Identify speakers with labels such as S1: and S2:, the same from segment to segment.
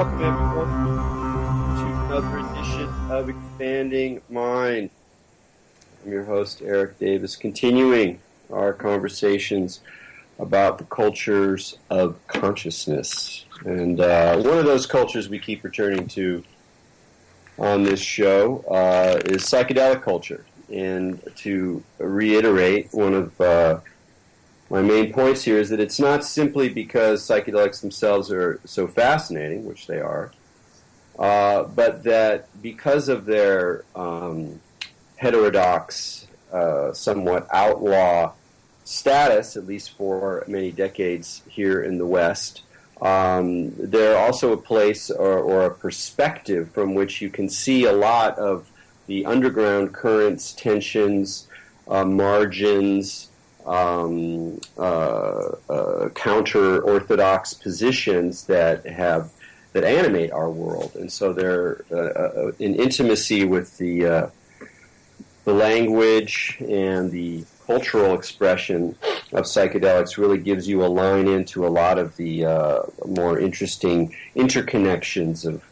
S1: Welcome everyone to another edition of Expanding Mind. I'm your host, Eric Davis, continuing our conversations about the cultures of consciousness. And one of those cultures we keep returning to on this show is psychedelic culture. And to reiterate, one of my main points here is that it's not simply because psychedelics themselves are so fascinating, which they are, but that because of their heterodox, somewhat outlaw status, at least for many decades here in the West, they're also a place or a perspective from which you can see a lot of the underground currents, tensions, margins, counter-orthodox positions that animate our world, and so they're in intimacy with the language and the cultural expression of psychedelics really gives you a line into a lot of the more interesting interconnections of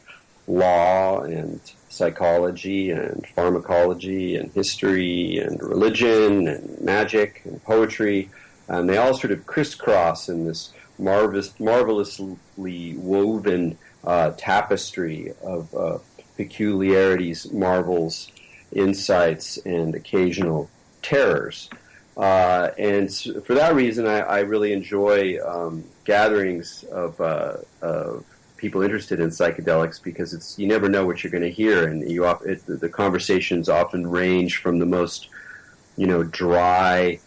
S1: law and psychology and pharmacology and history and religion and magic and poetry, and they all sort of crisscross in this marvelously woven tapestry of peculiarities, marvels, insights, and occasional terrors. And for that reason, I really enjoy gatherings of people interested in psychedelics, because you never know what you're going to hear, and the conversations often range from the most dry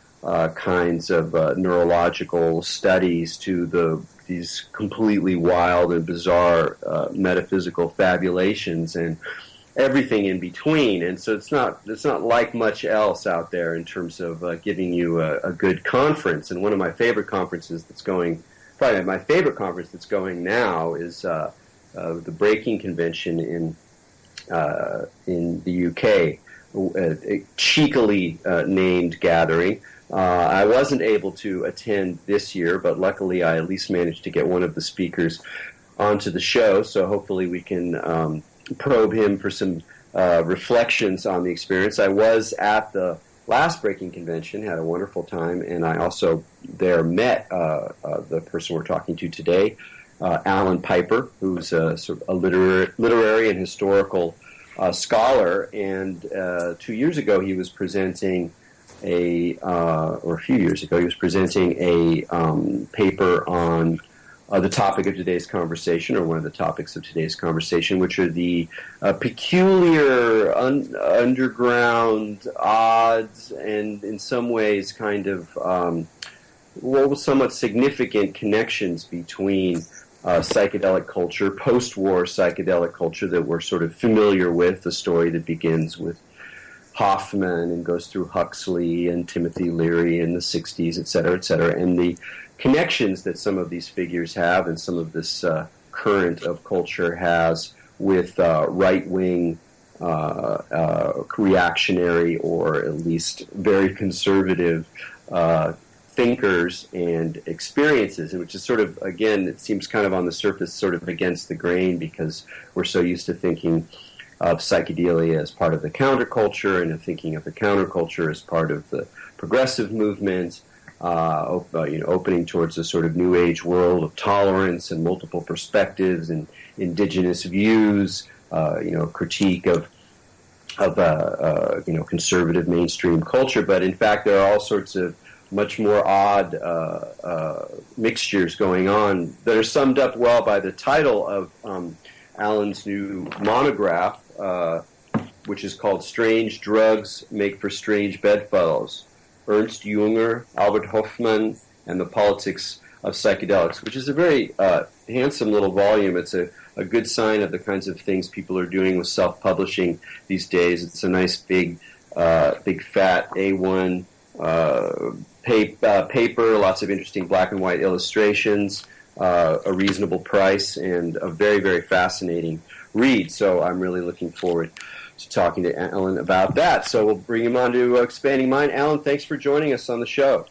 S1: kinds of neurological studies to these completely wild and bizarre metaphysical fabulations and everything in between. And so it's not like much else out there in terms of giving you a good conference. And one of my favorite conferences probably my favorite conference that's going now is the Breaking Convention in the UK, a cheekily named gathering. I wasn't able to attend this year, but luckily I at least managed to get one of the speakers onto the show, so hopefully we can probe him for some reflections on the experience. I was at the last Breaking Convention, had a wonderful time, and I also there met the person we're talking to today, Alan Piper, who's sort of a literary and historical scholar, and 2 years ago he was presenting or a few years ago, he was presenting a paper on the topic of today's conversation, or one of the topics of today's conversation, which are the peculiar, underground, odds, and in some ways kind of somewhat significant connections between psychedelic culture, post-war psychedelic culture that we're sort of familiar with, the story that begins with Hoffman and goes through Huxley and Timothy Leary in the 60s, et cetera, and the connections that some of these figures have and some of this current of culture has with right-wing, reactionary, or at least very conservative thinkers and experiences, which is sort of, again, it seems kind of on the surface sort of against the grain, because we're so used to thinking of psychedelia as part of the counterculture, and of thinking of the counterculture as part of the progressive movement, opening towards a sort of new age world of tolerance and multiple perspectives and indigenous views, critique of conservative mainstream culture. But in fact, there are all sorts of much more odd mixtures going on that are summed up well by the title of Alan's new monograph, which is called Strange Drugs Make for Strange Bedfellows: Ernst Jünger, Albert Hoffman, and the Politics of Psychedelics, which is a very handsome little volume. It's a good sign of the kinds of things people are doing with self-publishing these days. It's a nice big fat A1 paper, lots of interesting black and white illustrations, a reasonable price, and a very, very fascinating read. So I'm really looking forward to talking to Alan about that. So we'll bring him on to Expanding Mind. Alan, thanks for joining us on the show.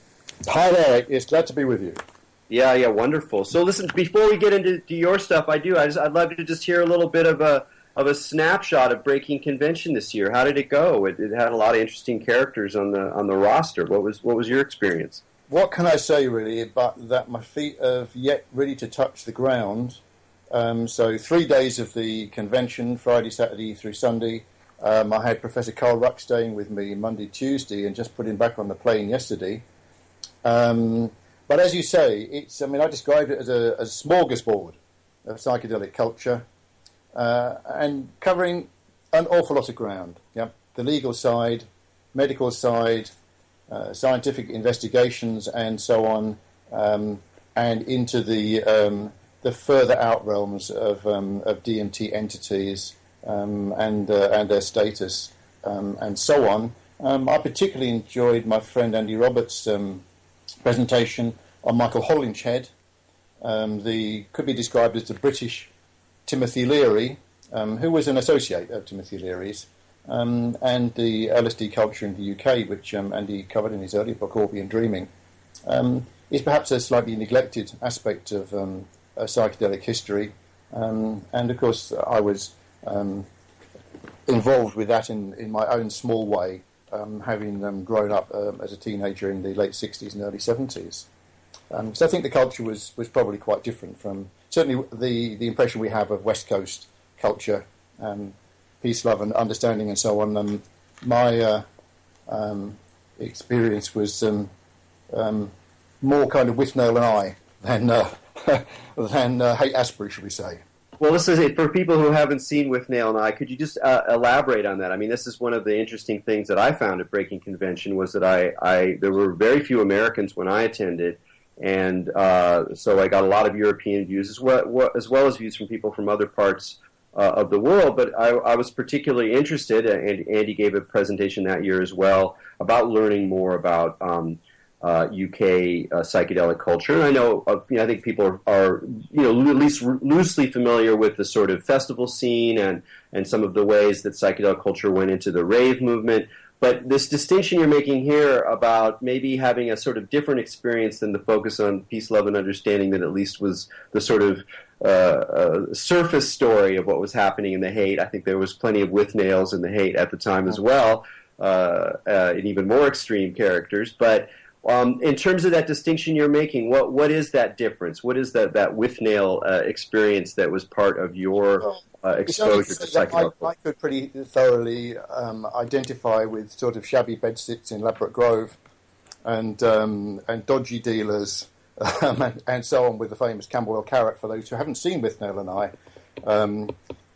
S2: Hi there, Eric. It's glad to be with you.
S1: Yeah, wonderful. So listen, before we get into your stuff, I'd love to just hear a little bit of a snapshot of Breaking Convention this year. How did it go? It had a lot of interesting characters on the roster. What was your experience?
S2: What can I say, really, but that my feet have yet really to touch the ground. So 3 days of the convention, Friday, Saturday through Sunday. I had Professor Carl Ruck staying with me Monday, Tuesday, and just put him back on the plane yesterday. But as you say, I described it as a smorgasbord of psychedelic culture, and covering an awful lot of ground. Yeah, the legal side, medical side, scientific investigations, and so on, and into the further out realms of DMT entities and their status, and so on. I particularly enjoyed my friend Andy Roberts' presentation on Michael Holinshed, could be described as the British Timothy Leary, who was an associate of Timothy Leary's, and the LSD culture in the UK, which Andy covered in his earlier book, Orbian Dreaming, is perhaps a slightly neglected aspect of psychedelic history. And of course, I was involved with that in my own small way, having grown up as a teenager in the late 60s and early 70s. So I think the culture was probably quite different from certainly the impression we have of West Coast culture, peace, love, and understanding, and so on. My experience was more kind of Withnail and I than Haight-Ashbury, should we say.
S1: Well, this is it. For people who haven't seen Withnail and I, could you just elaborate on that? I mean, this is one of the interesting things that I found at Breaking Convention was that there were very few Americans when I attended, and so I got a lot of European views as well as views from people from other parts of the world. But I was particularly interested, and Andy gave a presentation that year as well, about learning more about UK psychedelic culture. And I know, I think people are at least loosely familiar with the sort of festival scene and some of the ways that psychedelic culture went into the rave movement. But this distinction you're making here about maybe having a sort of different experience than the focus on peace, love, and understanding that at least was the sort of surface story of what was happening in the Haight. I think there was plenty of Withnails in the Haight at the time as well, and even more extreme characters. But in terms of that distinction you're making, what is that difference? What is that Withnail experience that was part of your exposure to psychedelic?
S2: I could pretty thoroughly identify with sort of shabby bedsits in Ladbroke Grove and dodgy dealers and so on, with the famous Camberwell Carrot. For those who haven't seen Withnail and I,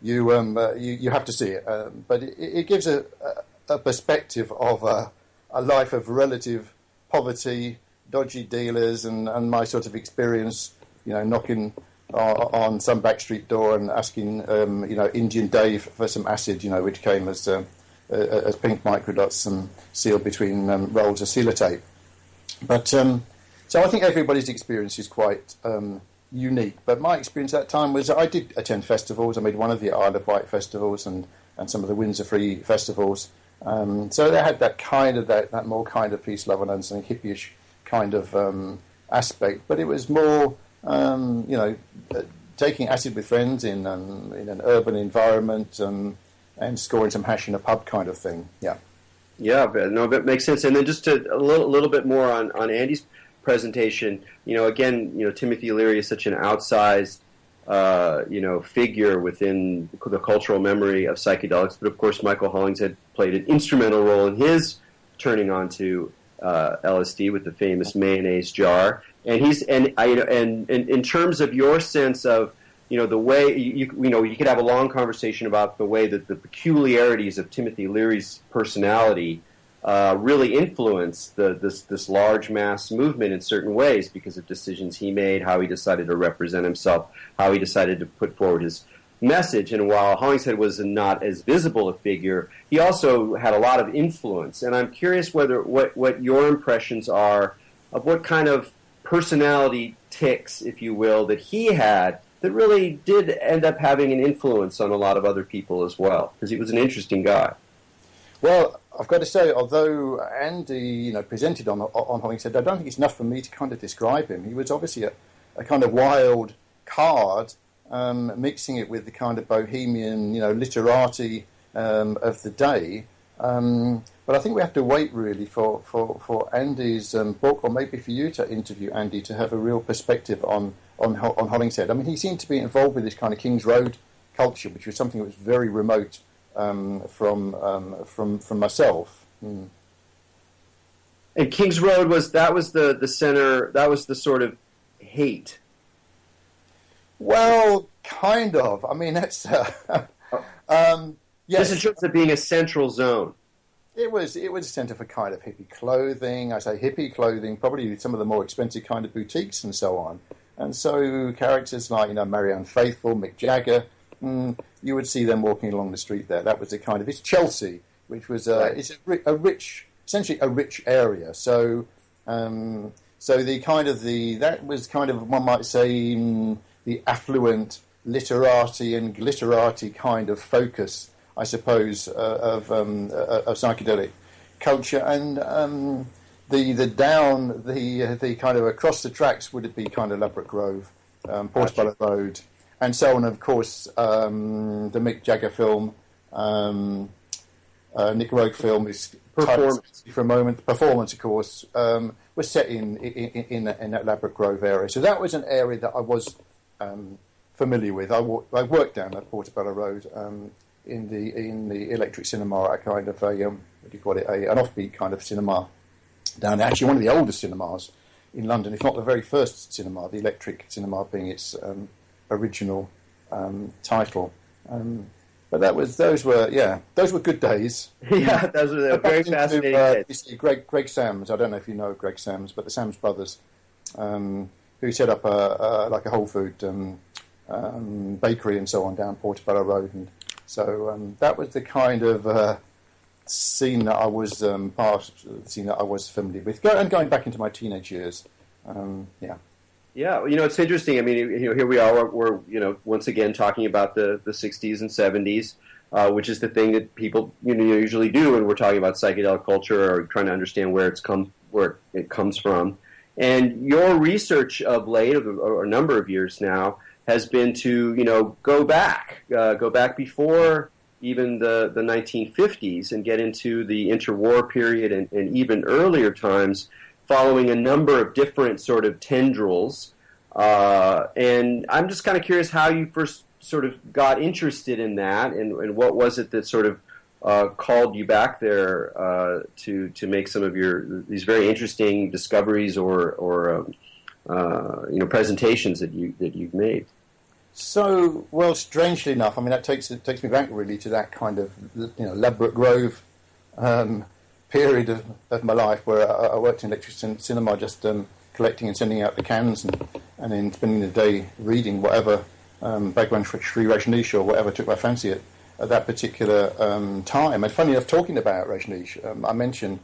S2: you have to see it. But it gives a perspective of a life of relative poverty, dodgy dealers, and my sort of experience, knocking on some backstreet door and asking, Indian Dave for some acid, which came as pink microdots sealed between rolls of sellotape. But so I think everybody's experience is quite unique. But my experience at that time was I did attend festivals. I made one of the Isle of Wight festivals and some of the Windsor Free festivals. So they had that more kind of peace, love, and understanding, hippie-ish kind of aspect. But it was more, taking acid with friends in an urban environment and scoring some hash in a pub kind of thing. Yeah.
S1: Yeah, no, that makes sense. And then just a little bit more on Andy's presentation. Again, Timothy Leary is such an outsized figure within the cultural memory of psychedelics. But of course, Michael Hollingshead played an instrumental role in his turning on to LSD with the famous mayonnaise jar. And in terms of your sense of the way you could have a long conversation about the way that the peculiarities of Timothy Leary's personality really influenced this large mass movement in certain ways because of decisions he made, how he decided to represent himself, how he decided to put forward his message. And while Hollingshead was not as visible a figure, he also had a lot of influence. And I'm curious what your impressions are of what kind of personality tics, if you will, that he had that really did end up having an influence on a lot of other people as well, because he was an interesting guy.
S2: Well, I've got to say, although Andy, presented on Hollingshead, I don't think it's enough for me to kind of describe him. He was obviously a kind of wild card, mixing it with the kind of bohemian, literati of the day. But I think we have to wait really for Andy's book, or maybe for you to interview Andy to have a real perspective on Hollingshead. I mean, he seemed to be involved with this kind of King's Road culture, which was something that was very remote from myself. Mm.
S1: And King's Road was the center. That was the sort of hate.
S2: Well, kind of. I mean, that's yes.
S1: Just in terms of being a central zone.
S2: It was a centre for kind of hippie clothing. I say hippie clothing, probably some of the more expensive kind of boutiques and so on. And so characters like Marianne Faithfull, Mick Jagger, you would see them walking along the street there. That was the kind of, it's Chelsea, which was it's a rich, essentially a rich area. So the kind of that was kind of, one might say, the affluent literati and glitterati kind of focus, I suppose, of psychedelic culture. And the kind of across the tracks would be kind of Ladbroke Grove, Portobello Road, and so on. Of course, the Mick Jagger film, Nick Rogue film is Performance. For a moment. Performance, of course, was set in that Ladbroke Grove area. So that was an area that I was familiar with. I worked down at Portobello Road in the Electric Cinema, a kind of an offbeat kind of cinema down there. Actually, one of the oldest cinemas in London, if not the very first cinema, the Electric Cinema being its original title. But those were good days.
S1: Yeah, those were very fascinating days.
S2: Greg Sams, I don't know if you know Greg Sams, but the Sams brothers, who set up a Whole Food bakery and so on down Portobello Road, and so that was the kind of scene that I was part of the scene that I was familiar with, and going back into my teenage years.
S1: Yeah, it's interesting. I mean, here we are. We're once again talking about the 60s and 70s, which is the thing that people usually do when we're talking about psychedelic culture or trying to understand where it comes from. And your research of late, or a number of years now, has been to go back before even the 1950s and get into the interwar period and even earlier times, following a number of different sort of tendrils. And I'm just kind of curious how you first sort of got interested in that, and what was it that sort of called you back there to make some of these very interesting discoveries or presentations that you've made.
S2: So, well, strangely enough, I mean, that takes me back really to that kind of Ladbroke Grove period of my life, where I worked in electric cinema, just collecting and sending out the cans, and then spending the day reading whatever background free Rajneesh or whatever took my fancy at that particular time. And funny enough, talking about Rajneesh, I mentioned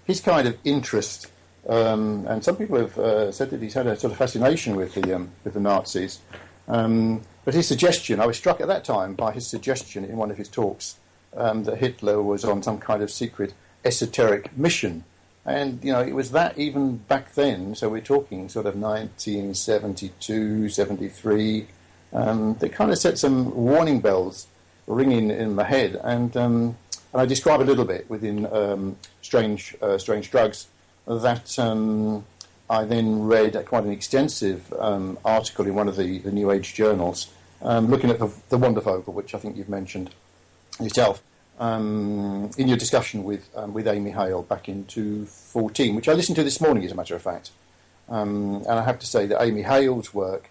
S2: his kind of interest, and some people have said that he's had a sort of fascination with the Nazis. But his suggestion, I was struck at that time by his suggestion in one of his talks, that Hitler was on some kind of secret esoteric mission. And, it was that even back then, so we're talking sort of 1972, 73, that kind of set some warning bells ringing in my head. And I describe a little bit within Strange Drugs that I then read quite an extensive article in one of the New Age journals, looking at the Wondervogel, which I think you've mentioned yourself, in your discussion with Amy Hale back in 2014, which I listened to this morning, as a matter of fact. And I have to say that Amy Hale's work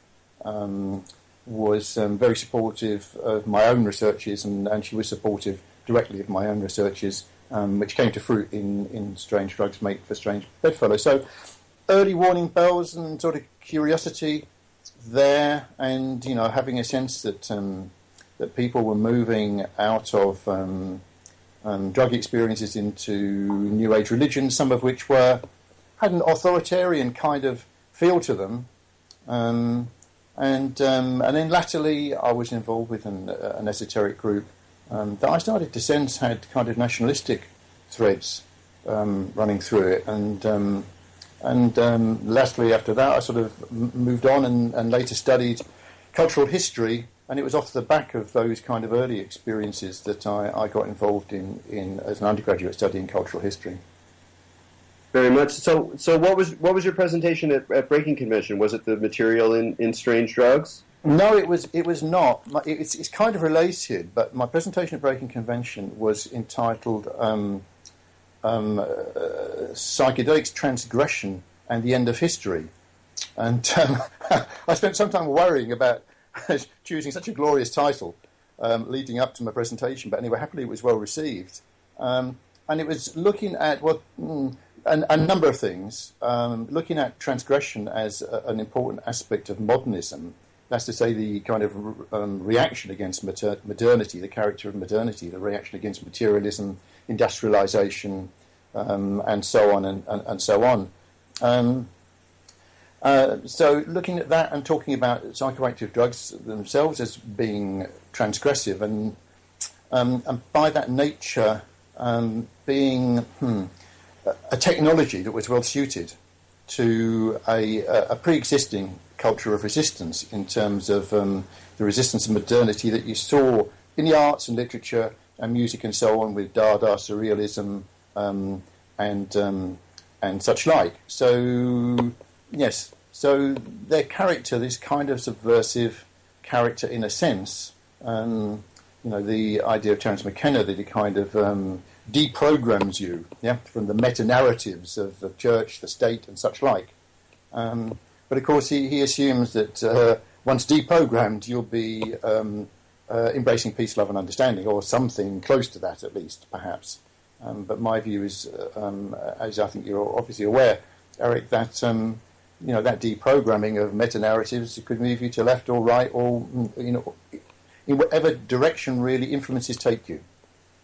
S2: was very supportive of my own researches, and she was supportive directly of my own researches, which came to fruit in Strange Drugs Make for Strange Bedfellows. So early warning bells and sort of curiosity there, and having a sense that that people were moving out of drug experiences into New Age religions, some of which had an authoritarian kind of feel to them, and then latterly I was involved with an esoteric group that I started to sense had kind of nationalistic threads running through it, and lastly after that I sort of moved on and later studied cultural history, and it was off the back of those kind of early experiences that I got involved in as an undergraduate studying cultural history.
S1: Very much. So what was your presentation at Breaking Convention? Was it the material in Strange Drugs?
S2: No, it was not. It's kind of related, but my presentation at Breaking Convention was entitled Psychedelics, Transgression and the End of History. And I spent some time worrying about choosing such a glorious title leading up to my presentation, but anyway, happily it was well received. And it was looking at a number of things, looking at transgression as an important aspect of modernism. That's to say, the kind of reaction against modernity, the character of modernity, the reaction against materialism, industrialization, and so on and so on. So looking at that and talking about psychoactive drugs themselves as being transgressive, and by that nature being a technology that was well suited to a pre-existing culture of resistance in terms of the resistance of modernity that you saw in the arts and literature and music and so on, with Dada, surrealism, and such like. So yes, so their character, this kind of subversive character in a sense, the idea of Terence McKenna that he kind of deprograms you, from the meta-narratives of the church, the state, and such like. But of course, he assumes that once deprogrammed, you'll be embracing peace, love, and understanding, or something close to that, at least, perhaps. But my view is, as I think you're obviously aware, Eric, that that deprogramming of meta-narratives could move you to left or right, or in whatever direction really influences take you.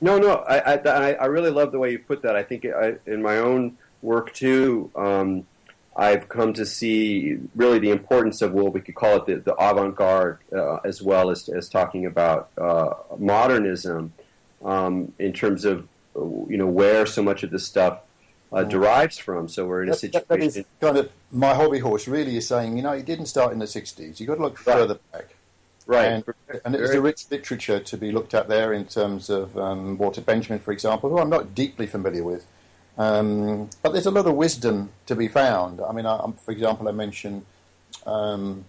S1: No, I really love the way you put that. I think in my own work too, I've come to see really the importance of, well, we could call it the avant-garde, as well as talking about modernism, in terms of where so much of this stuff derives from. So we're in a situation.
S2: That is kind of my hobby horse. Really, is saying it didn't start in the '60s. You've got to look further back.
S1: Right.
S2: And there's a rich literature to be looked at there in terms of Walter Benjamin, for example, who I'm not deeply familiar with. But there's a lot of wisdom to be found. I mean, for example, I mentioned Heinz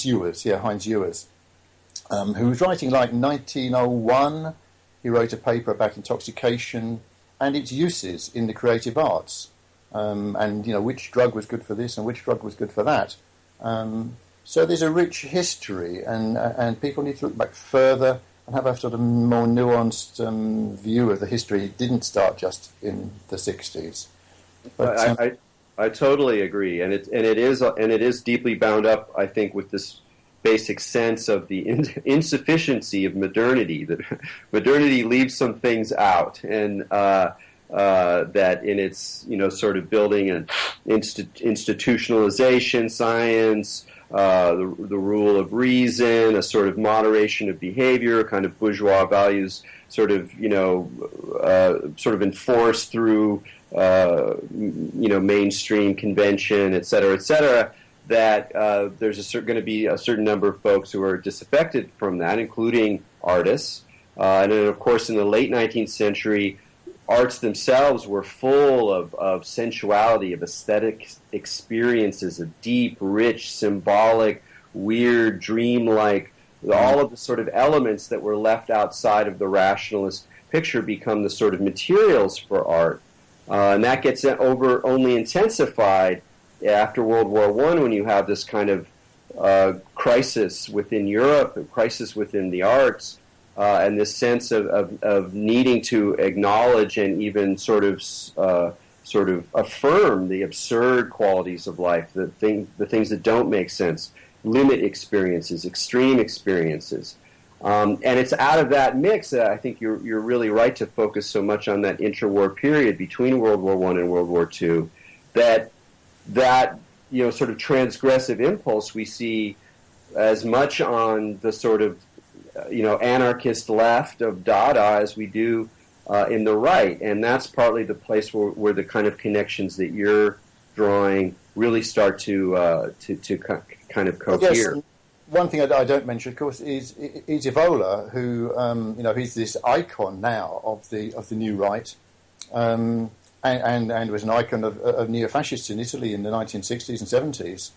S2: Ewers, who was writing like 1901. He wrote a paper about intoxication and its uses in the creative arts, and which drug was good for this and which drug was good for that. So there's a rich history, and people need to look back further and have a sort of more nuanced view of the history. It didn't start just in the '60s. But,
S1: I totally agree, and it is deeply bound up, I think, with this basic sense of the insufficiency of modernity. That modernity leaves some things out, and that in its sort of building an institutionalization, science. The rule of reason, a sort of moderation of behavior, kind of bourgeois values, sort of enforced through mainstream convention, et cetera, that there's going to be a certain number of folks who are disaffected from that, including artists. And then, of course, in the late 19th century, arts themselves were full of sensuality, of aesthetic experiences, of deep, rich, symbolic, weird, dreamlike. All of the sort of elements that were left outside of the rationalist picture become the sort of materials for art. And that gets only intensified after World War I, when you have this kind of crisis within Europe, a crisis within the arts, and this sense of needing to acknowledge and even sort of affirm the absurd qualities of life, the things that don't make sense, limit experiences, extreme experiences. And it's out of that mix that I think you're really right to focus so much on that interwar period between World War I and World War II, that sort of transgressive impulse we see as much on the sort of anarchist left of Dada as we do in the right, and that's partly the place where the kind of connections that you're drawing really start to kind of cohere.
S2: Yes, one thing I don't mention, of course, is Evola, who he's this icon now of the new right, and was an icon of neo-fascists in Italy in the 1960s and 70s.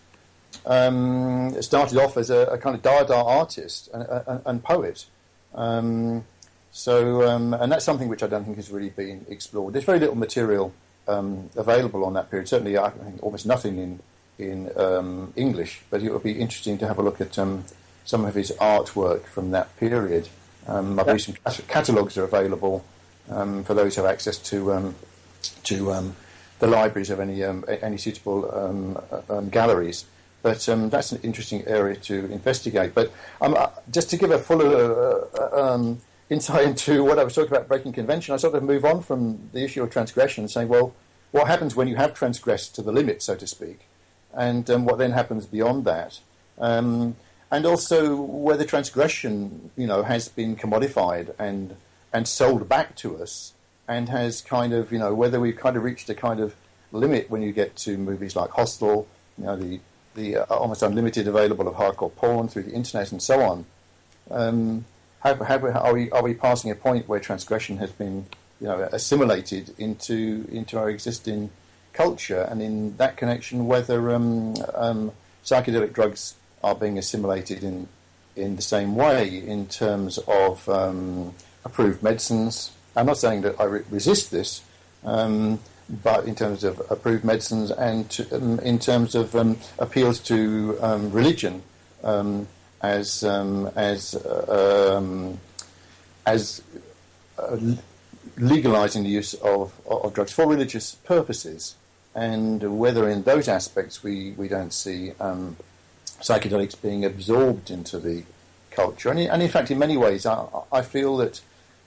S2: Started off as a kind of Dada artist and poet. And that's something which I don't think has really been explored. There's very little material available on that period. Certainly, I think almost nothing in English. But it would be interesting to have a look at some of his artwork from that period. I believe some catalogues are available for those who have access to the libraries of any suitable galleries. But that's an interesting area to investigate. But just to give a fuller insight into what I was talking about, breaking convention, I sort of move on from the issue of transgression and saying, well, what happens when you have transgressed to the limit, so to speak, and what then happens beyond that? And also whether transgression, has been commodified and sold back to us, and has kind of, whether we've kind of reached a kind of limit when you get to movies like Hostel, the almost unlimited available of hardcore porn through the internet and so on. Are we passing a point where transgression has been, assimilated into our existing culture, and in that connection, whether psychedelic drugs are being assimilated in the same way in terms of approved medicines? I'm not saying that I resist this. But in terms of approved medicines and in terms of appeals to religion as legalizing the use of drugs for religious purposes, and whether in those aspects we don't see psychedelics being absorbed into the culture. And in fact, in many ways, I feel that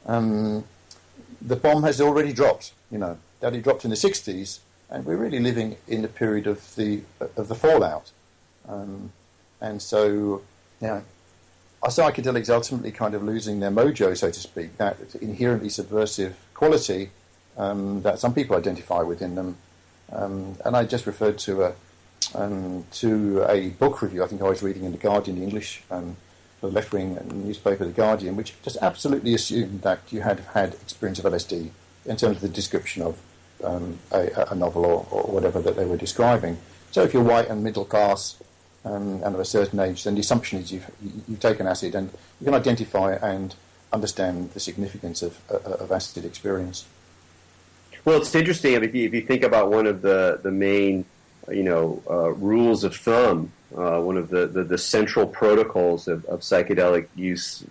S2: the bomb has already dropped, that it dropped in the 60s, and we're really living in the period of the fallout. And so, are psychedelics ultimately kind of losing their mojo, so to speak, that inherently subversive quality that some people identify within them? And I just referred to a book review I think I was reading in The Guardian, the English, the left-wing newspaper, The Guardian, which just absolutely assumed that you had had experience of LSD in terms of the description of a novel or whatever that they were describing. So if you're white and middle class and of a certain age, then the assumption is you've taken acid, and you can identify and understand the significance of acid experience.
S1: Well, it's interesting if you think about one of the main rules of thumb, one of the central protocols of psychedelic use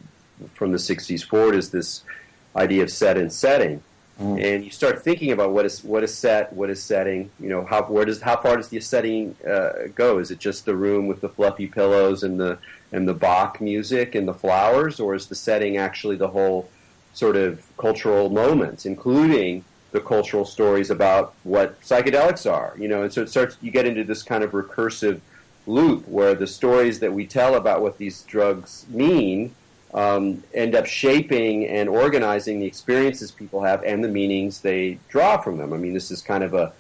S1: from the 60s forward is this idea of set and setting. And you start thinking about what is set, what is setting. How far does the setting go? Is it just the room with the fluffy pillows and the Bach music and the flowers, or is the setting actually the whole sort of cultural moment, including the cultural stories about what psychedelics are? And so you get into this kind of recursive loop where the stories that we tell about what these drugs mean end up shaping and organizing the experiences people have and the meanings they draw from them. I mean, this is kind of a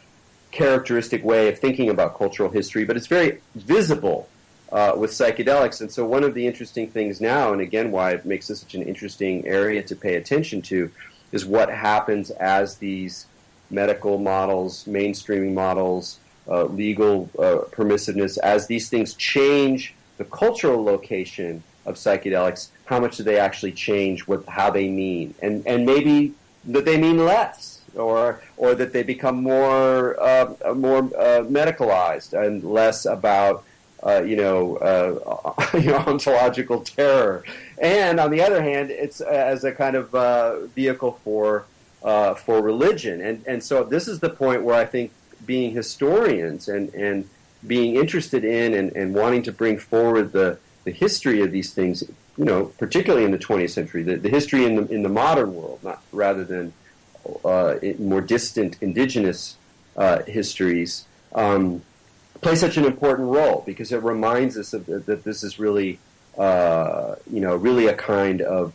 S1: characteristic way of thinking about cultural history, but it's very visible with psychedelics. And so one of the interesting things now, and again why it makes this such an interesting area to pay attention to, is what happens as these medical models, mainstreaming models, legal permissiveness, as these things change the cultural location of psychedelics. How much do they actually change how they mean, and maybe that they mean less, or that they become more medicalized and less about ontological terror. And on the other hand, it's as a kind of vehicle for religion. And so this is the point where I think being historians and being interested in and wanting to bring forward the history of these things, particularly in the 20th century, the history in the modern world, not rather than more distant indigenous histories, play such an important role, because it reminds us that this is really really a kind of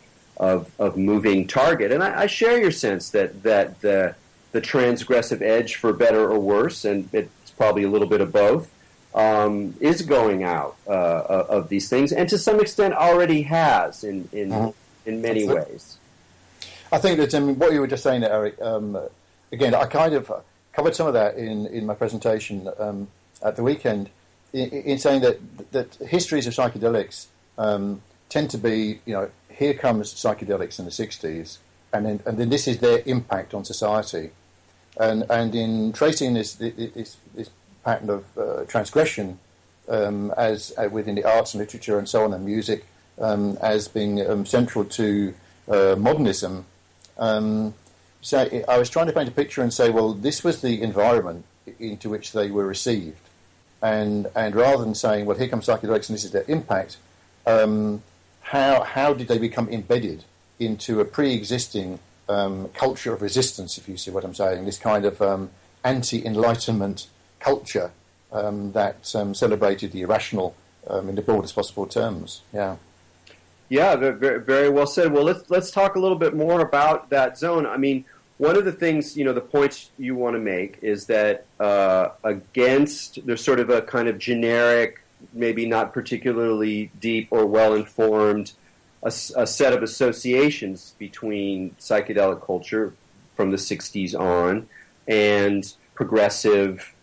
S1: moving target. And I share your sense that the transgressive edge, for better or worse, and it's probably a little bit of both, is going out of these things, and to some extent already has in many ways.
S2: I think that what you were just saying, Eric, again, I kind of covered some of that in my presentation at the weekend, in saying that histories of psychedelics tend to be, here comes psychedelics in the 60s, and then this is their impact on society. And in tracing this pattern of transgression as within the arts and literature and so on, and music, as being central to modernism, so I was trying to paint a picture and say, well, this was the environment into which they were received. And rather than saying, well, here comes psychedelics and this is their impact, how did they become embedded into a pre-existing culture of resistance, if you see what I'm saying, this kind of anti-enlightenment culture that celebrated the irrational in the broadest possible terms. Yeah.
S1: Yeah, very, very well said. Well, let's talk a little bit more about that zone. I mean, one of the things, the points you want to make is that there's sort of a kind of generic, maybe not particularly deep or well-informed, a set of associations between psychedelic culture from the 60s on and progressive,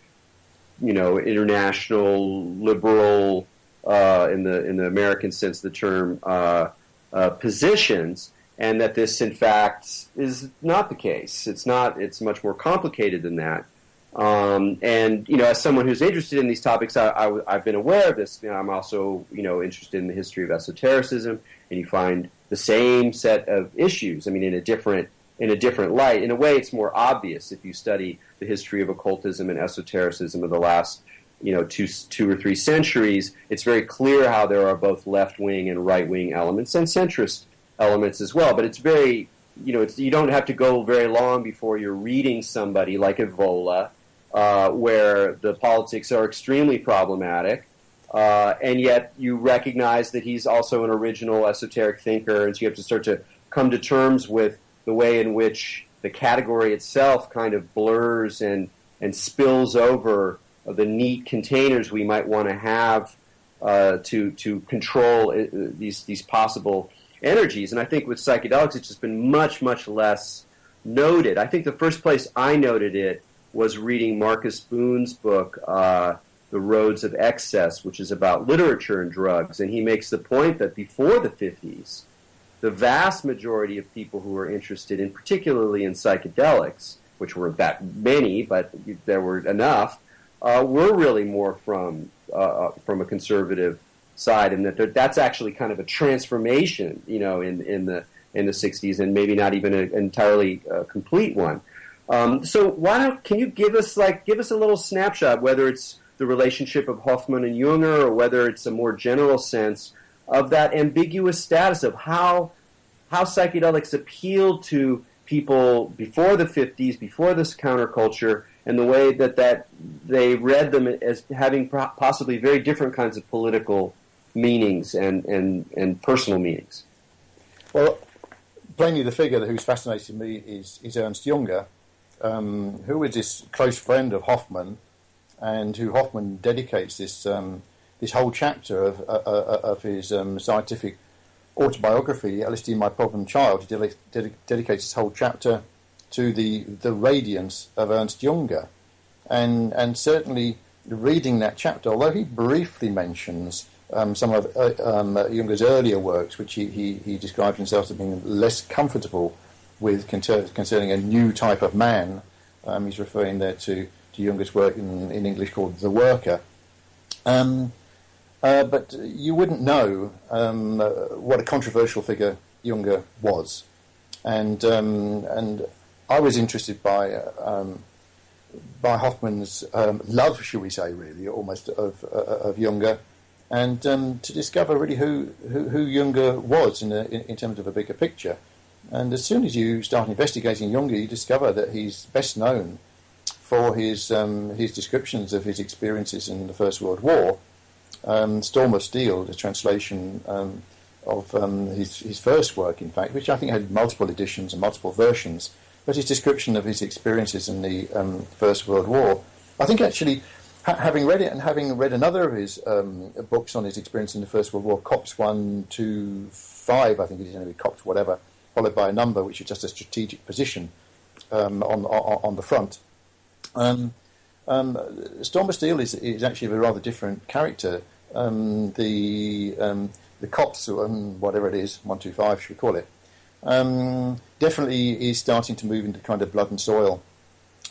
S1: international, liberal, in the American sense of the term, positions, and that this, in fact, is not the case. It's not. It's much more complicated than that. And as someone who's interested in these topics, I've been aware of this. I'm also, interested in the history of esotericism, and you find the same set of issues. I mean, in a different light. In a way, it's more obvious if you study the history of occultism and esotericism of the last, 2 or 3 centuries. It's very clear how there are both left-wing and right-wing elements and centrist elements as well. But it's very, you don't have to go very long before you're reading somebody like Evola, where the politics are extremely problematic, and yet you recognize that he's also an original esoteric thinker, and so you have to start to come to terms with the way in which the category itself kind of blurs and spills over the neat containers we might want to have to control these possible energies. And I think with psychedelics, it's just been much, much less noted. I think the first place I noted it was reading Marcus Boone's book, The Roads of Excess, which is about literature and drugs. And he makes the point that before the 50s, the vast majority of people who were interested in, particularly in psychedelics, which weren't that many, but there were enough, were really more from a conservative side, and that's actually kind of a transformation, in the 60s, and maybe not even an entirely complete one. So can you give us a little snapshot, whether it's the relationship of Hoffman and Jünger, or whether it's a more general sense of that ambiguous status of how psychedelics appealed to people before the 50s, before this counterculture, and the way that they read them as having possibly very different kinds of political meanings and personal meanings.
S2: Well, plainly the figure who's fascinated me is Ernst Jünger, who was this close friend of Hoffman, and who Hoffman dedicates this whole chapter of his scientific autobiography, LSD My Problem Child. He dedicates this whole chapter to the radiance of Ernst Jünger. And certainly reading that chapter, although he briefly mentions some of Jünger's earlier works, which he describes himself as being less comfortable with concerning a new type of man, he's referring there to Jünger's work in English called The Worker. But you wouldn't know what a controversial figure Jünger was, and I was interested by Hoffman's love, shall we say, really, almost of Jünger, and to discover really who Jünger was in terms of a bigger picture. And as soon as you start investigating Jünger, you discover that he's best known for his descriptions of his experiences in the First World War, Storm of Steel, the translation of his first work, in fact, which I think had multiple editions and multiple versions, but his description of his experiences in the First World War. I think actually, having read it and having read another of his books on his experience in the First World War, Cops 1 to 5, I think it is, anyway, Cops whatever, followed by a number, which is just a strategic position on the front. Storm of Steel is actually a rather different character. The Cops, whatever it is, 125 should we call it, definitely is starting to move into kind of blood and soil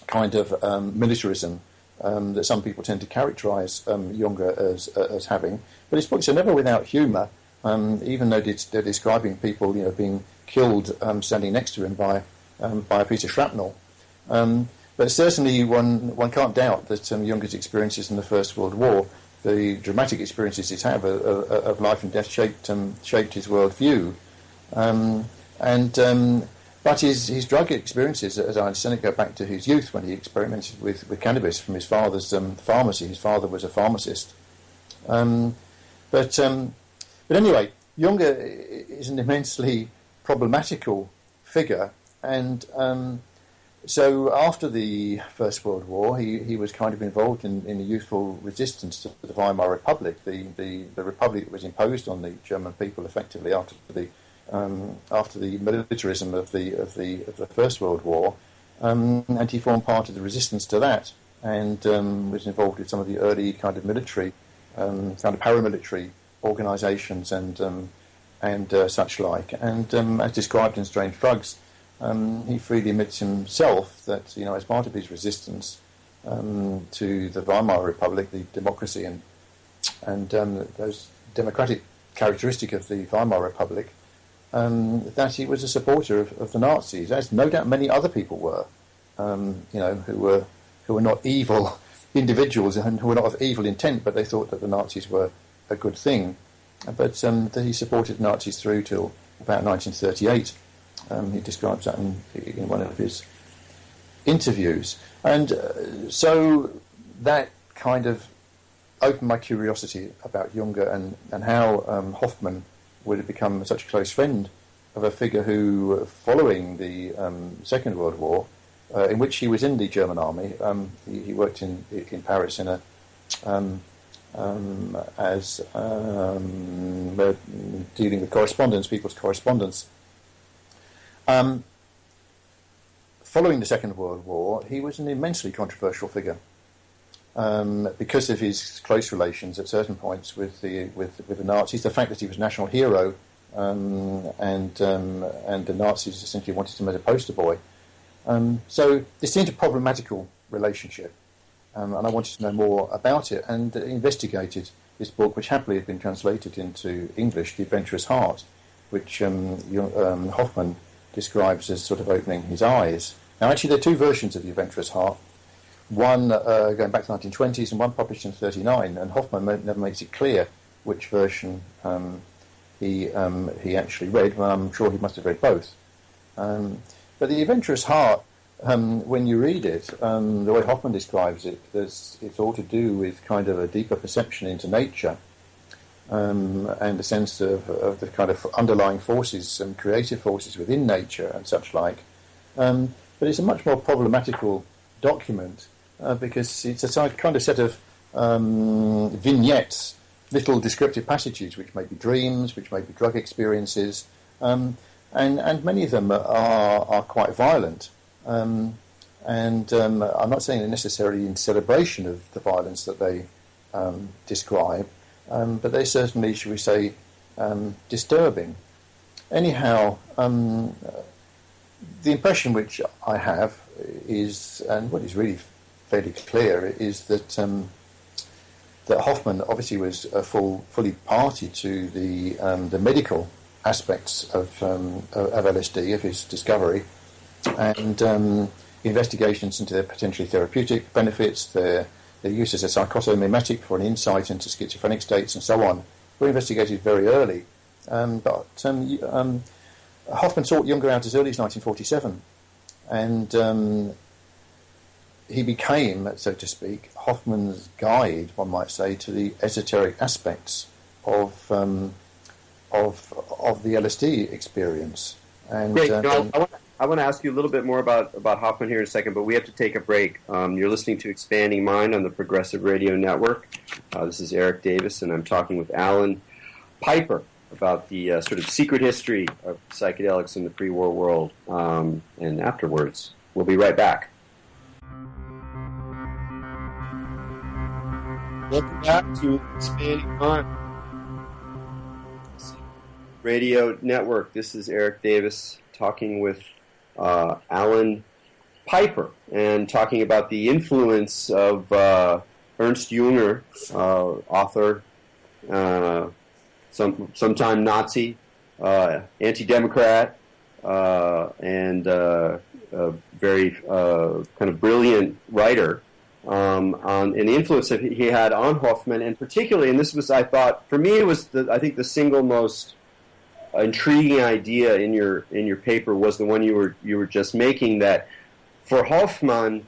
S2: kind of militarism that some people tend to characterise Jünger as having. But his books are never without humour, even though they're describing people, being killed standing next to him by a piece of shrapnel. But certainly one can't doubt that Jünger's experiences in the First World War, the dramatic experiences he's had of life and death, shaped his worldview. But his drug experiences, as I understand it, go back to his youth when he experimented with cannabis from his father's pharmacy. His father was a pharmacist. But anyway, Jünger is an immensely problematical figure, and so after the First World War, he was kind of involved in the youthful resistance to the Weimar Republic, the republic that was imposed on the German people effectively after the militarism of the First World War, and he formed part of the resistance to that, and was involved with some of the early kind of military, kind of paramilitary organisations and such like, and as described in Strange Drugs. He freely admits himself that, as part of his resistance to the Weimar Republic, the democracy and those democratic characteristic of the Weimar Republic, that he was a supporter of the Nazis, as no doubt many other people were, who were not evil individuals and who were not of evil intent, but they thought that the Nazis were a good thing. But that he supported Nazis through till about 1938. He describes that in one of his interviews. And so that kind of opened my curiosity about Jünger and how Hoffman would have become such a close friend of a figure who, following the Second World War, in which he was in the German army, he worked in Paris in a as dealing with correspondence, people's correspondence. Following the Second World War, he was an immensely controversial figure because of his close relations at certain points with the Nazis, the fact that he was a national hero, and the Nazis essentially wanted him as a poster boy. So this seemed a problematical relationship, and I wanted to know more about it, and investigated this book, which happily had been translated into English, The Adventurous Heart, which Hoffman describes as sort of opening his eyes. Now, actually, there are two versions of The Adventurous Heart, one going back to the 1920s and one published in 1939, and Hoffman never makes it clear which version he actually read. Well, I'm sure he must have read both. But The Adventurous Heart, when you read it, the way Hoffman describes it, it's all to do with kind of a deeper perception into nature, and a sense of the kind of underlying forces and creative forces within nature and such like. But it's a much more problematical document because it's a kind of set of vignettes, little descriptive passages, which may be dreams, which may be drug experiences, and many of them are quite violent. And I'm not saying they're necessarily in celebration of the violence that they describe, but they certainly, shall we say, disturbing. Anyhow, the impression which I have is, and what is really fairly clear, is that that Hoffman obviously was fully party to the medical aspects of LSD, of his discovery, and investigations into their potentially therapeutic benefits, their use as a psychotomimetic for an insight into schizophrenic states and so on, were investigated very early. But Hoffman sought Jünger out as early as 1947, and he became, so to speak, Hoffman's guide, one might say, to the esoteric aspects of the LSD experience. And,
S1: Great. I want to ask you a little bit more about Hoffman here in a second, but we have to take a break. You're listening to Expanding Mind on the Progressive Radio Network. This is Eric Davis, and I'm talking with Alan Piper about the sort of secret history of psychedelics in the pre-war world. And afterwards, we'll be right back. Welcome back to Expanding Mind Radio Network. This is Eric Davis talking with Alan Piper and talking about the influence of Ernst Jünger, author, sometime Nazi, anti-democrat, and a very kind of brilliant writer. And the influence that he had on Hoffman, and particularly, and this was, I thought, for me, it was I think the single most intriguing idea in your paper was the one you were just making, that for Hoffman,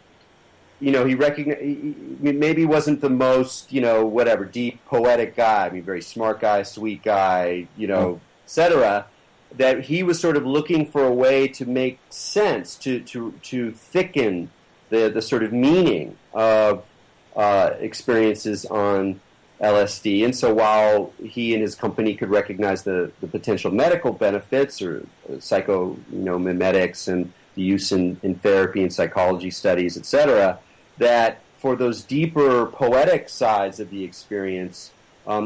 S1: he recognized maybe wasn't the most deep poetic guy. I mean, very smart guy, sweet guy, etc. That he was sort of looking for a way to make sense, to thicken the sort of meaning of experiences on LSD. And so while he and his company could recognize the potential medical benefits or psychomimetics and the use in therapy and psychology studies, etc., that for those deeper poetic sides of the experience,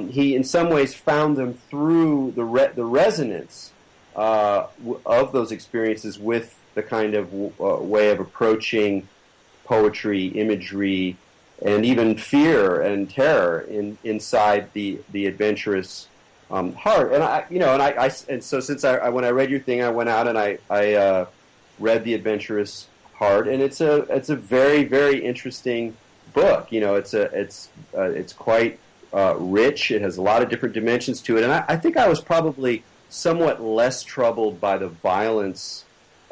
S1: he in some ways found them through the resonance of those experiences with the kind of way of approaching poetry, imagery, and even fear and terror inside the adventurous heart. And so since when I read your thing, I went out and I read The Adventurous Heart, and it's a very, very interesting book. It's quite rich. It has a lot of different dimensions to it, and I think I was probably somewhat less troubled by the violence,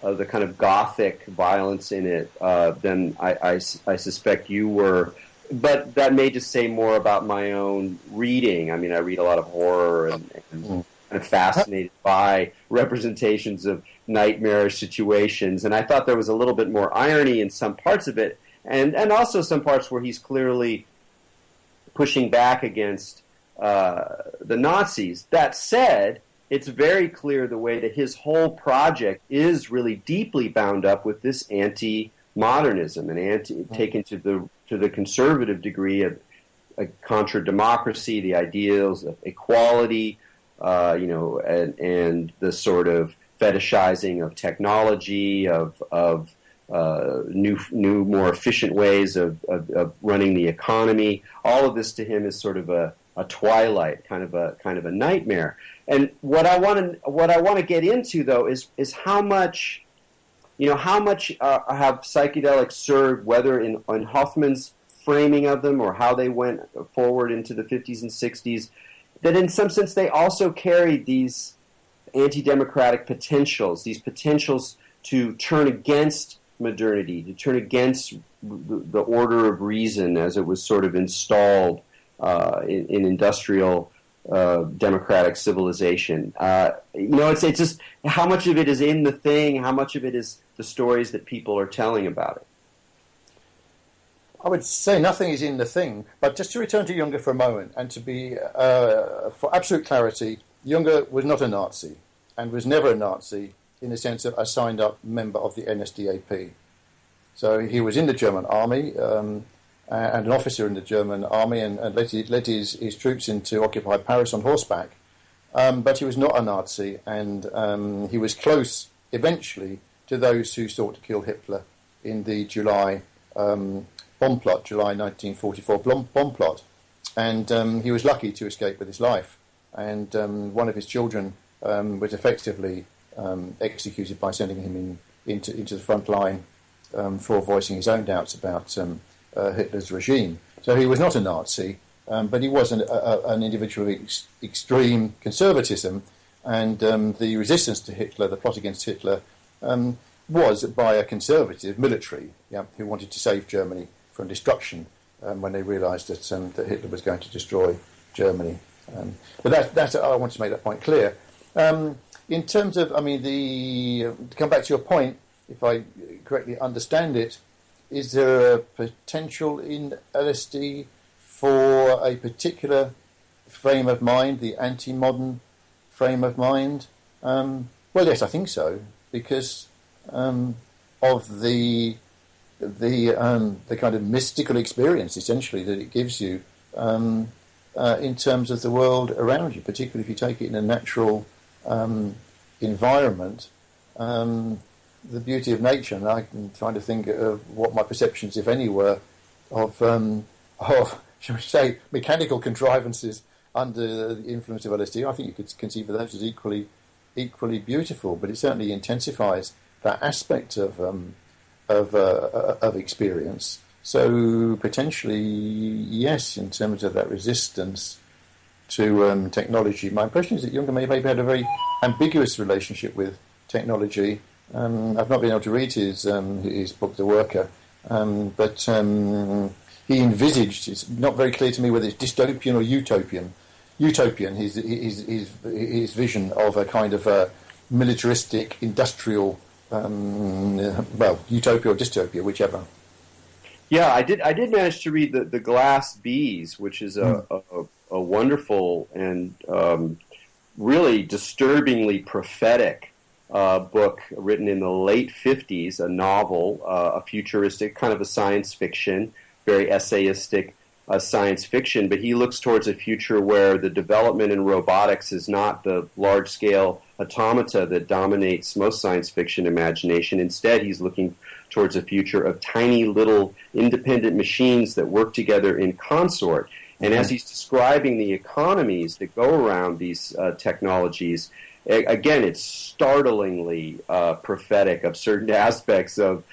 S1: the kind of gothic violence in it than I suspect you were. But that may just say more about my own reading. I mean, I read a lot of horror and I'm fascinated by representations of nightmarish situations. And I thought there was a little bit more irony in some parts of it, and also some parts where he's clearly pushing back against the Nazis. That said, it's very clear the way that his whole project is really deeply bound up with this anti-modernism and taken to the conservative degree of contra democracy, the ideals of equality, and the sort of fetishizing of technology, of new, more efficient ways of running the economy. All of this to him is sort of a twilight, kind of a nightmare. And what I want to get into though is how much have psychedelics served, whether in Hoffman's framing of them or how they went forward into the 50s and 60s, that in some sense they also carried these anti-democratic potentials, these potentials to turn against modernity, to turn against the order of reason as it was sort of installed in industrial democratic civilization. It's just how much of it is in the thing, how much of it is the stories that people are telling about it.
S2: I would say nothing is in the thing, but just to return to Jünger for a moment, and to be, for absolute clarity, Jünger was not a Nazi, and was never a Nazi in the sense of a signed-up member of the NSDAP. So he was in the German army, and an officer in the German army, and led his troops into occupy Paris on horseback. But he was not a Nazi, and he was close, eventually, to those who sought to kill Hitler in the July bomb plot, July 1944 bomb plot. And he was lucky to escape with his life. And one of his children was effectively executed by sending him into the front line for voicing his own doubts about Hitler's regime. So he was not a Nazi, but he was an individual of extreme conservatism, and the resistance to Hitler, the plot against Hitler, was by a conservative military, who wanted to save Germany from destruction when they realised that Hitler was going to destroy Germany. But that's I wanted to make that point clear. In terms of, to come back to your point, if I correctly understand it, is there a potential in LSD for a particular frame of mind, the anti-modern frame of mind? Well, yes, I think so, because of the kind of mystical experience, essentially, that it gives you in terms of the world around you, particularly if you take it in a natural environment. The beauty of nature, and I'm trying to think of what my perceptions, if any, were of shall we say, mechanical contrivances under the influence of LSD. I think you could conceive of those as equally beautiful, but it certainly intensifies that aspect of experience. So potentially, yes, in terms of that resistance to technology. My impression is that Jünger maybe had a very ambiguous relationship with technology. I've not been able to read his book, The Worker, but he envisaged, it's not very clear to me whether it's dystopian or utopian. Utopian, his vision of a kind of a militaristic, industrial, utopia or dystopia, whichever.
S1: Yeah, I did manage to read the Glass Bees, which is a wonderful and really disturbingly prophetic book written in the late 50s, a novel, a futuristic, kind of a science fiction, very essayistic science fiction, but he looks towards a future where the development in robotics is not the large-scale automata that dominates most science fiction imagination. Instead, he's looking towards a future of tiny little independent machines that work together in consort. And as he's describing the economies that go around these technologies, again, it's startlingly prophetic of certain aspects of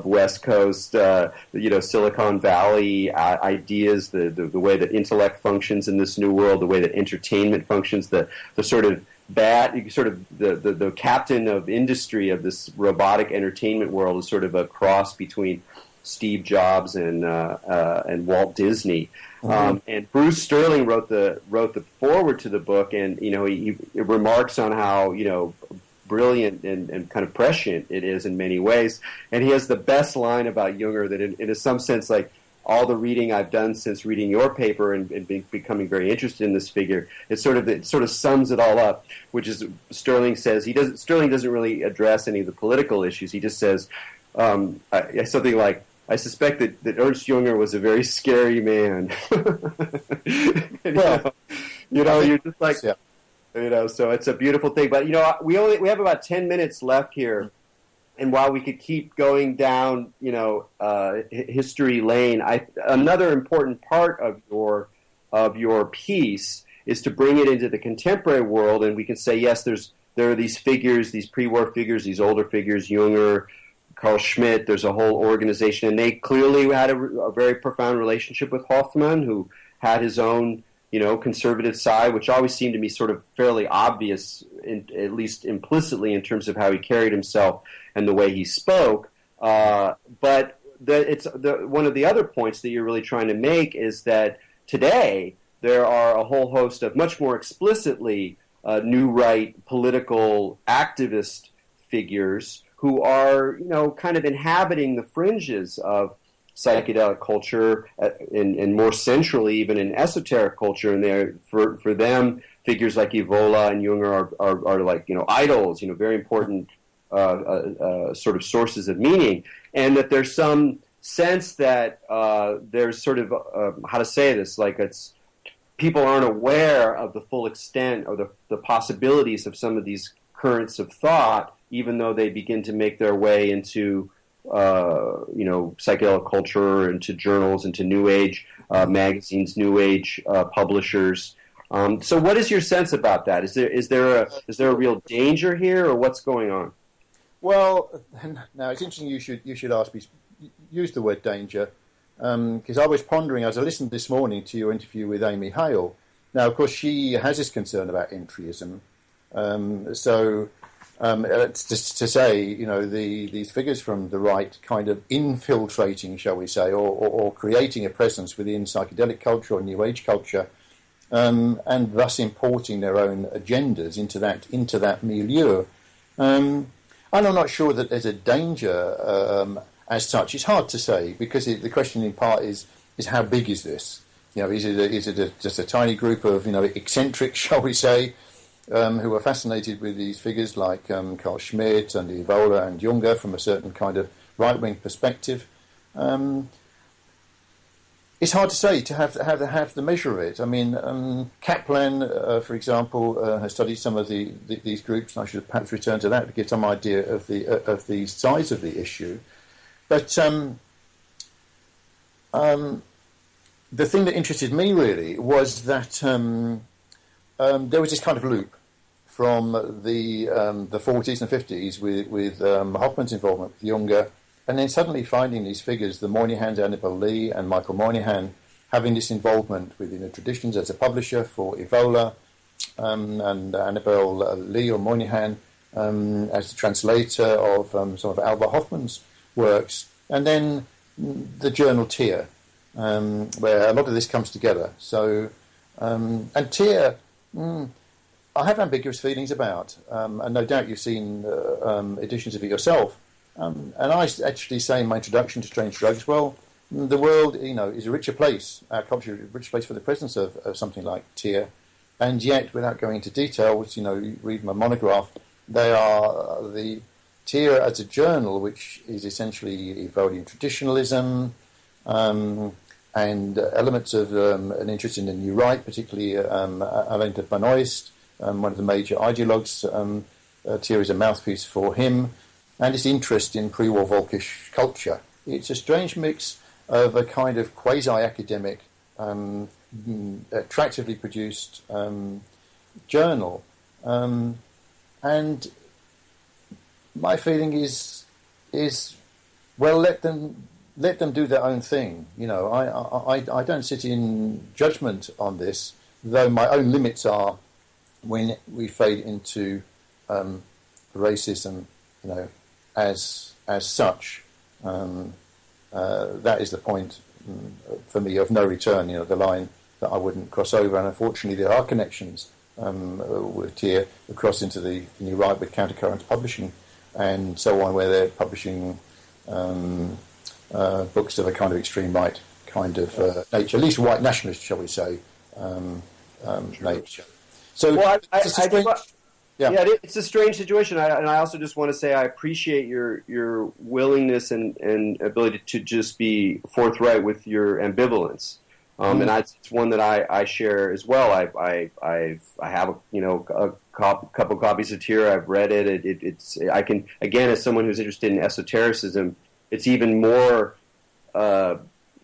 S1: West Coast, Silicon Valley ideas, the way that intellect functions in this new world, the way that entertainment functions, the sort of the captain of industry of this robotic entertainment world is sort of a cross between Steve Jobs and Walt Disney. And Bruce Sterling wrote the foreword to the book, and he remarks on how brilliant and kind of prescient it is in many ways. And he has the best line about Jünger that in some sense, like all the reading I've done since reading your paper and becoming very interested in this figure, it sort of sums it all up. Which is Sterling says Sterling doesn't really address any of the political issues. He just says something like, I suspect that Ernst Jünger was a very scary man. And, you're just like, so it's a beautiful thing. But, we have about 10 minutes left here. And while we could keep going down, history lane, another important part of your piece is to bring it into the contemporary world. And we can say, yes, there are these figures, these pre-war figures, these older figures, Jünger, Carl Schmitt, there's a whole organization, and they clearly had a very profound relationship with Hoffman, who had his own, conservative side, which always seemed to me sort of fairly obvious, at least implicitly, in terms of how he carried himself and the way he spoke. But one of the other points that you're really trying to make is that today there are a whole host of much more explicitly new right political activist figures who are, kind of inhabiting the fringes of psychedelic culture and more centrally even in esoteric culture. And for them, figures like Evola and Jünger are like, idols, very important sort of sources of meaning. And that there's some sense that there's sort of, how to say this, like people aren't aware of the full extent or the possibilities of some of these currents of thought, even though they begin to make their way into, psychedelic culture, into journals, into New Age magazines, New Age publishers. So, what is your sense about that? Is there a real danger here, or what's going on?
S2: Well, now it's interesting. You should ask me. Use the word danger, because I was pondering as I listened this morning to your interview with Amy Hale. Now, of course, she has this concern about entryism. So It's just to say, these figures from the right kind of infiltrating, shall we say, or creating a presence within psychedelic culture or New Age culture, and thus importing their own agendas into that milieu. And I'm not sure that there's a danger as such. It's hard to say, because the question in part is how big is this? Is it just a tiny group of eccentrics, shall we say, who are fascinated with these figures like Carl Schmitt and Evola and Jünger from a certain kind of right-wing perspective? It's hard to say, to have the measure of it. I mean, Kaplan, for example, has studied some of these groups, and I should perhaps return to that to get some idea of the size of the issue. But the thing that interested me really was that there was this kind of loop from the 40s and 50s with Hoffman's involvement with Jünger, and then suddenly finding these figures, the Moynihan's, Annabel Lee and Michael Moynihan, having this involvement within the traditions as a publisher for Evola, and Annabel Lee or Moynihan as the translator of some of Albert Hoffman's works, and then the journal Tear, where a lot of this comes together. So, and Tear, I have ambiguous feelings about, and no doubt you've seen editions of it yourself. And I actually say in my introduction to Strange Drugs, well, the world, is a richer place. Our culture is a richer place for the presence of something like Tear, and yet, without going into detail, which you read my monograph, they are the Tear as a journal, which is essentially Evolian traditionalism, and elements of an interest in the New Right, particularly Alain de Benoist, one of the major ideologues. Tear is a mouthpiece for him, and his interest in pre-war Volkish culture. It's a strange mix of a kind of quasi-academic, attractively produced journal. And my feeling is well, let them do their own thing. I don't sit in judgment on this, though my own limits are when we fade into racism, as such. That is the point for me of no return. The line that I wouldn't cross over, and unfortunately there are connections with Tear across into the New Right with Countercurrents Publishing and so on, where they're publishing books of a kind of extreme right kind of nature, at least white nationalist, shall we say, nature. So,
S1: it's a strange situation, and I also just want to say I appreciate your willingness and ability to just be forthright with your ambivalence, and it's one that I share as well. I have a couple copies of Tear. I've read it. It's I can, again, as someone who's interested in esotericism, it's even more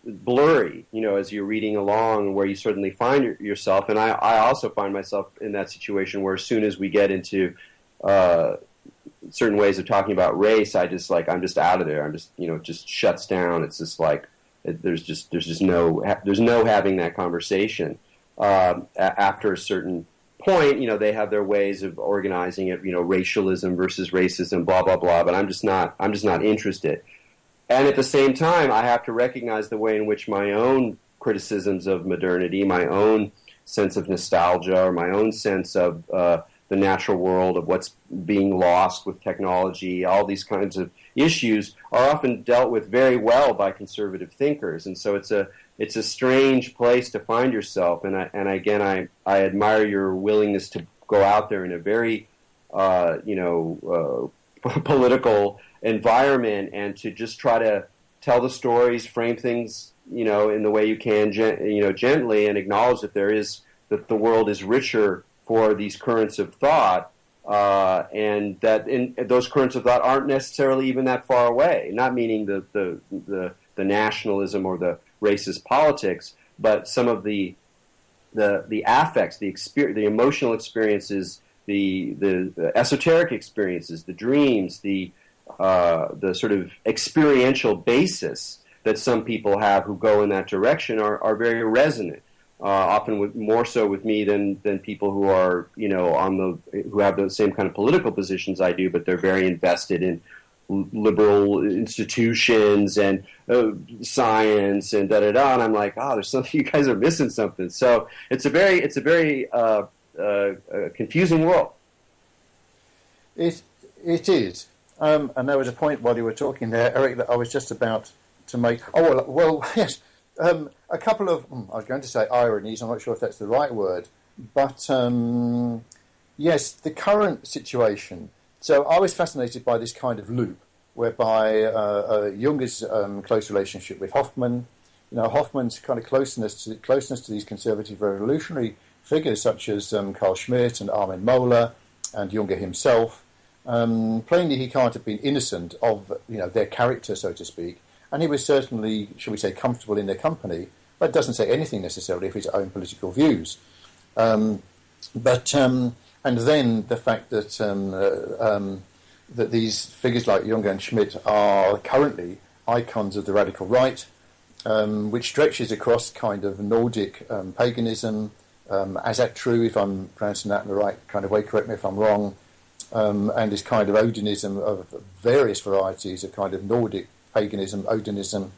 S1: blurry, as you're reading along, where you certainly find yourself. And I also find myself in that situation where as soon as we get into certain ways of talking about race, I'm just out of there. I'm just, it just shuts down. It's just like, there's no having that conversation. After a certain point, they have their ways of organizing it, racialism versus racism, blah, blah, blah. But I'm just not interested. And at the same time, I have to recognize the way in which my own criticisms of modernity, my own sense of nostalgia, or my own sense of the natural world, of what's being lost with technology, all these kinds of issues are often dealt with very well by conservative thinkers. And so it's a strange place to find yourself. And I admire your willingness to go out there in a very political environment and to just try to tell the stories, frame things, in the way you can, gently, and acknowledge that that the world is richer for these currents of thought, and that those currents of thought aren't necessarily even that far away. Not meaning the nationalism or the racist politics, but some of the affects, the emotional experiences, the esoteric experiences, the dreams, the sort of experiential basis that some people have who go in that direction are very resonant. often more so with me than people who are, who have the same kind of political positions I do, but they're very invested in liberal institutions and science and da-da-da, and I'm like, there's something, you guys are missing something. So it's a very confusing world.
S2: It is. And there was a point while you were talking there, Eric, that I was just about to make. Well, yes. A couple of, I was going to say ironies, I'm not sure if that's the right word, but yes, the current situation. So I was fascinated by this kind of loop, whereby Junger's close relationship with Hoffman, Hoffman's kind of closeness to these conservative revolutionary figures such as Carl Schmitt and Armin Mohler and Jünger himself. Plainly, he can't have been innocent of their character, so to speak, and he was certainly, shall we say, comfortable in their company, but it doesn't say anything necessarily of his own political views. And then the fact that that these figures like Jünger and Schmitt are currently icons of the radical right, which stretches across kind of Nordic paganism, as that true, if I'm pronouncing that in the right kind of way, correct me if I'm wrong, and this kind of Odinism of various varieties of kind of Nordic paganism, Odinism,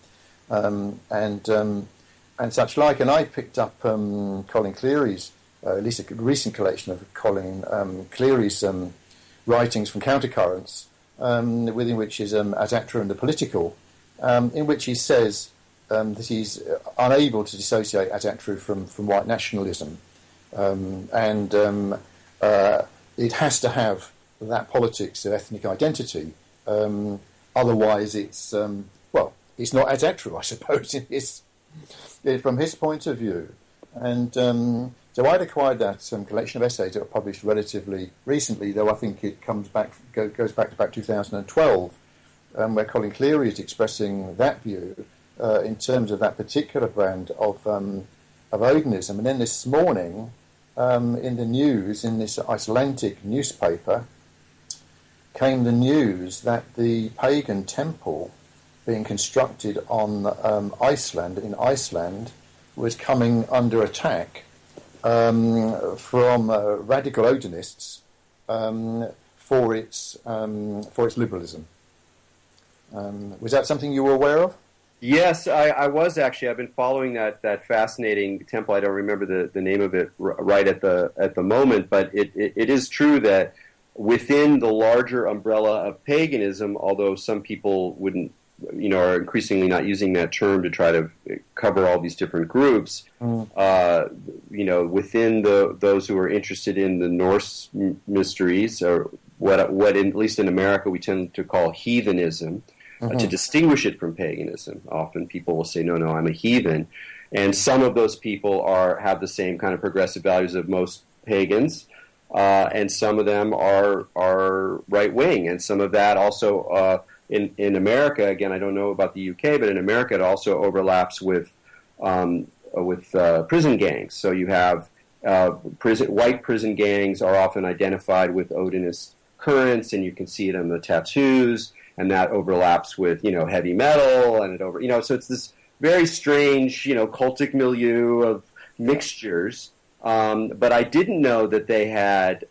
S2: and such like. And I picked up Colin Cleary's, at least a recent collection of Colin Cleary's writings from Countercurrents, within which is Azatra and the Political, in which he says that he's unable to dissociate Azatra from white nationalism, and it has to have that politics of ethnic identity. Otherwise, it's it's not Azatra, I suppose, from his point of view. And so I'd acquired that collection of essays that were published relatively recently, though I think it goes back to about 2012, where Colin Cleary is expressing that view in terms of that particular brand of Odinism. And then this morning, in the news, in this Icelandic newspaper, came the news that the pagan temple being constructed on Iceland, was coming under attack from radical Odinists for its liberalism. Was that something you were aware of?
S1: Yes, I was actually. I've been following that fascinating temple. I don't remember the name of it right at the moment, but it is true that within the larger umbrella of paganism, although some people wouldn't, are increasingly not using that term to try to cover all these different groups, within those who are interested in the Norse mysteries, or what at least in America we tend to call heathenism, to distinguish it from paganism. Often people will say, no, I'm a heathen. And some of those people have the same kind of progressive values of most pagans, and some of them are right-wing. And some of that also, in America, again, I don't know about the UK, but in America it also overlaps with prison gangs. So you have white prison gangs are often identified with Odinist currents, and you can see it on the tattoos, and that overlaps with heavy metal, and so it's this very strange cultic milieu of mixtures. But I didn't know that they had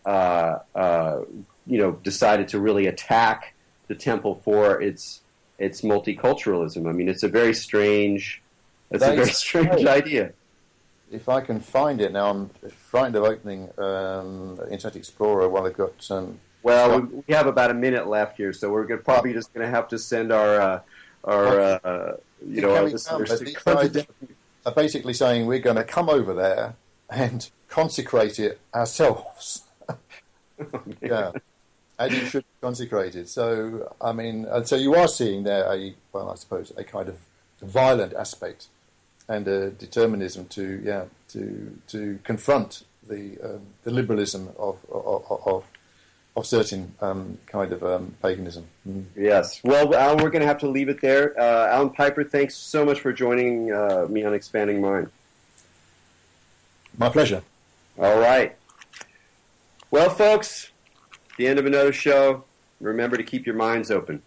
S1: decided to really attack the temple for its multiculturalism. I mean, it's a very strange idea.
S2: If I can find it now, I'm frightened of opening Internet Explorer while I've got some.
S1: Well, we have about a minute left here, so we're probably just going to have to send our listeners to come down.
S2: Are basically saying we're going to come over there and consecrate it ourselves. Yeah, and you should be consecrated. So, I mean, so you are seeing there I suppose a kind of violent aspect and a determinism to confront the liberalism of certain kind of paganism.
S1: Yes. Well, Alan, we're going to have to leave it there. Alan Piper, thanks so much for joining me on Expanding Mind.
S2: My pleasure.
S1: All right. Well, folks, the end of another show. Remember to keep your minds open.